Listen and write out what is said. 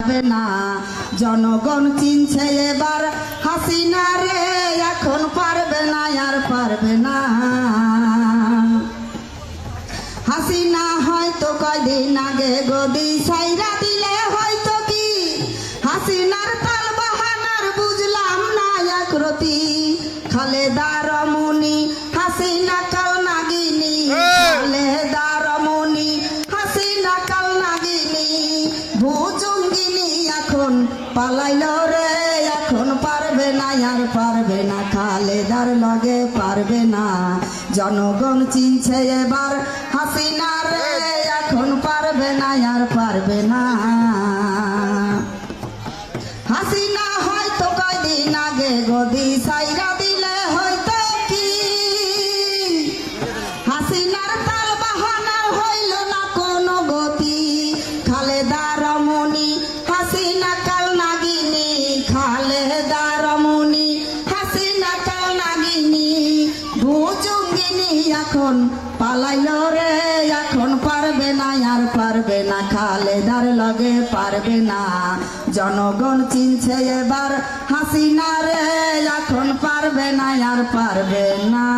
পারবে না। জনগণ চিনছে এবার হাসিনা রে, এখন পারবে না আর পারবে না। হাসিনা হয়তো কয়দিন আগে গদি সাইরা দিলে হয়তো কি হাসিনার তাল বাহানার বুঝলাম না একরতি। খালেদা রমণী হাসিনা কাল নাগিনী, খালেদা রমণী হাসিনা কাল নাগিনী, ভুজঙ্গিনী এখন পালাইল রে, এখন পারবে না আর পারবে না। খালেদার লগে পারবে না। জনগণ চিনছে এবার হাসিনা রে, এখন পারবে না আর পারবে না। হাসিনা হয়তো কয়দিন আগে গদি সাইরা দিলে হয়তো কি হাসিনার তাল বাহানার হইল না কোনো গতি। খালেদা রমণী হাসিনা কাল নাগিনী, খালেদা রমণী হাসিনা কাল নাগিনী, ভুজঙ্গিনী এখন পালাইল রে, এখন পারবে না আর পারবে না। খালেদার লগে পারবে না। জনগণ চিনছে এবার হাসিনা রে, এখন পারবে না আর পারবে না।